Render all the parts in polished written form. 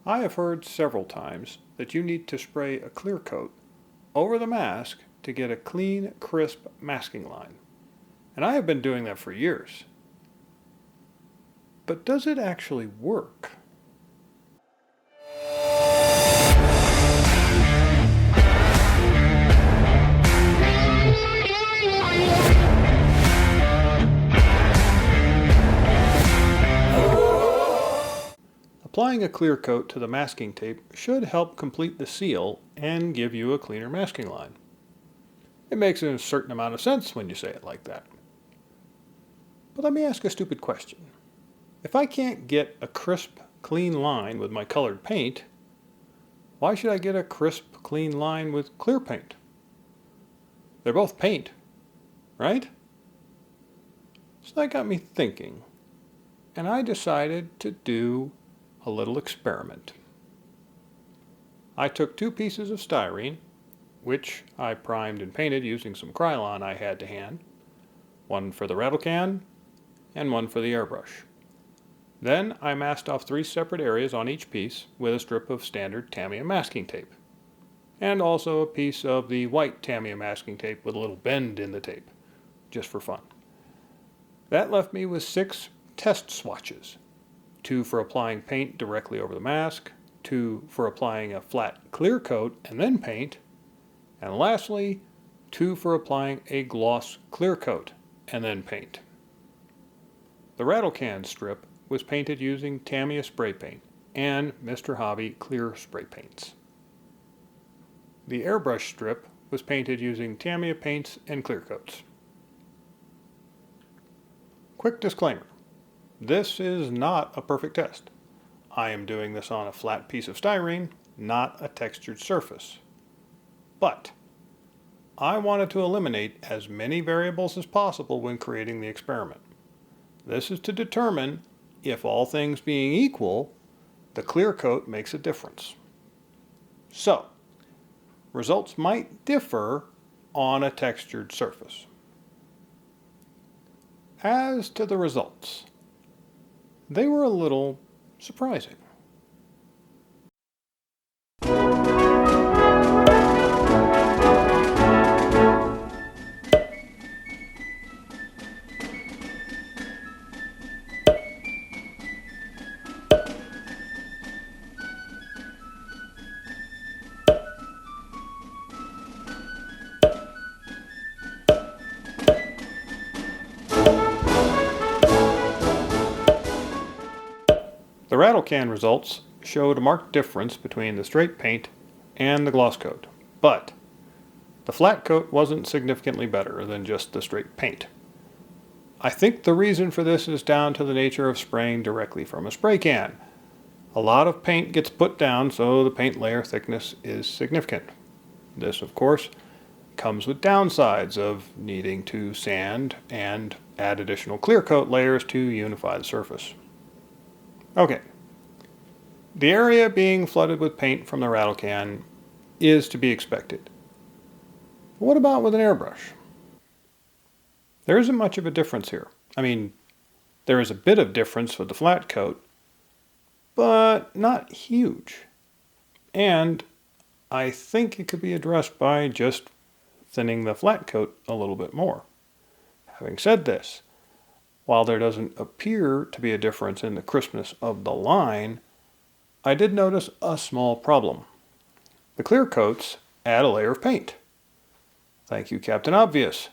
I have heard several times that you need to spray a clear coat over the mask to get a clean, crisp masking line. And I have been doing that for years. But does it actually work? Applying a clear coat to the masking tape should help complete the seal and give you a cleaner masking line. It makes a certain amount of sense when you say it like that. But let me ask a stupid question. If I can't get a crisp, clean line with my colored paint, why should I get a crisp, clean line with clear paint? They're both paint, right? So that got me thinking, and I decided to do a little experiment. I took 2 pieces of styrene, which I primed and painted using some Krylon I had to hand, one for the rattle can and one for the airbrush. Then I masked off 3 separate areas on each piece with a strip of standard Tamiya masking tape, and also a piece of the white Tamiya masking tape with a little bend in the tape, just for fun. That left me with 6 test swatches. 2 for applying paint directly over the mask, 2 for applying a flat clear coat and then paint, and lastly, 2 for applying a gloss clear coat and then paint. The rattle can strip was painted using Tamiya spray paint and Mr. Hobby clear spray paints. The airbrush strip was painted using Tamiya paints and clear coats. Quick disclaimer. This is not a perfect test. I am doing this on a flat piece of styrene, not a textured surface. But I wanted to eliminate as many variables as possible when creating the experiment. This is to determine if, all things being equal, the clear coat makes a difference. So, results might differ on a textured surface. As to the results, they were a little surprising. The rattle can results showed a marked difference between the straight paint and the gloss coat, but the flat coat wasn't significantly better than just the straight paint. I think the reason for this is down to the nature of spraying directly from a spray can. A lot of paint gets put down, so the paint layer thickness is significant. This, of course, comes with downsides of needing to sand and add additional clear coat layers to unify the surface. Okay, the area being flooded with paint from the rattle can is to be expected. What about with an airbrush? There isn't much of a difference here. I mean, there is a bit of difference with the flat coat, but not huge. And I think it could be addressed by just thinning the flat coat a little bit more. Having said this, while there doesn't appear to be a difference in the crispness of the line, I did notice a small problem. The clear coats add a layer of paint. Thank you, Captain Obvious.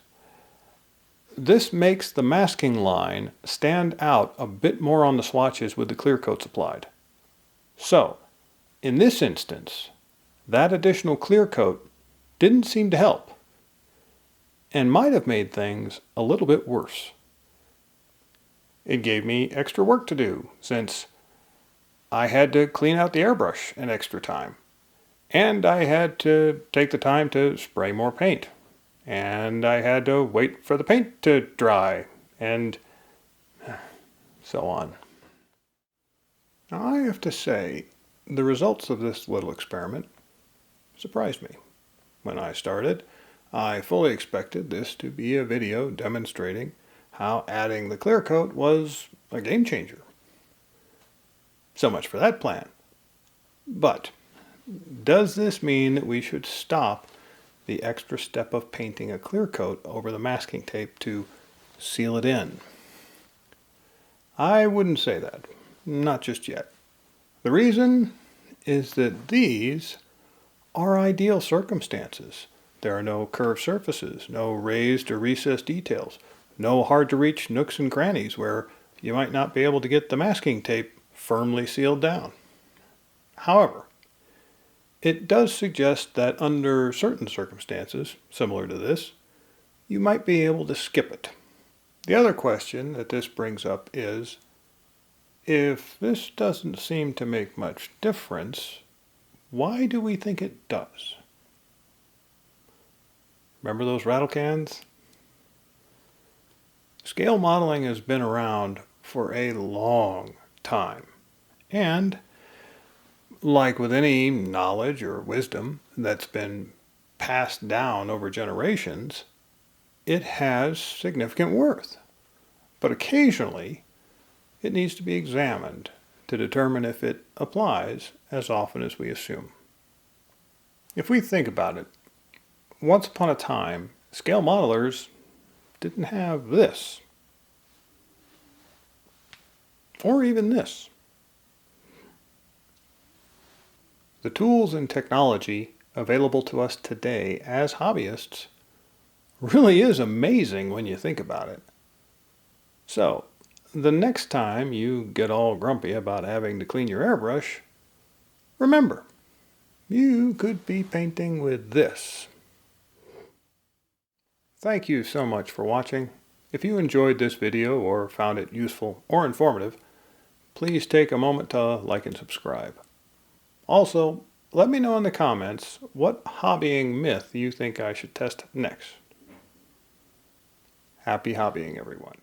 This makes the masking line stand out a bit more on the swatches with the clear coats applied. So, in this instance, that additional clear coat didn't seem to help, and might have made things a little bit worse. It gave me extra work to do, since I had to clean out the airbrush an extra time, and I had to take the time to spray more paint, and I had to wait for the paint to dry, and so on. Now, I have to say, the results of this little experiment surprised me. When I started, I fully expected this to be a video demonstrating how adding the clear coat was a game changer. So much for that plan. But does this mean that we should stop the extra step of painting a clear coat over the masking tape to seal it in? I wouldn't say that. Not just yet. The reason is that these are ideal circumstances. There are no curved surfaces, no raised or recessed details, no hard-to-reach nooks and crannies where you might not be able to get the masking tape firmly sealed down. However, it does suggest that under certain circumstances, similar to this, you might be able to skip it. The other question that this brings up is, if this doesn't seem to make much difference, why do we think it does? Remember those rattle cans? Scale modeling has been around for a long time. And like with any knowledge or wisdom that's been passed down over generations, it has significant worth. But occasionally, it needs to be examined to determine if it applies as often as we assume. If we think about it, once upon a time, scale modelers didn't have this, or even this. The tools and technology available to us today as hobbyists really is amazing when you think about it. So, the next time you get all grumpy about having to clean your airbrush, remember, you could be painting with this. Thank you so much for watching. If you enjoyed this video or found it useful or informative, please take a moment to like and subscribe. Also, let me know in the comments what hobbying myth you think I should test next. Happy hobbying, everyone.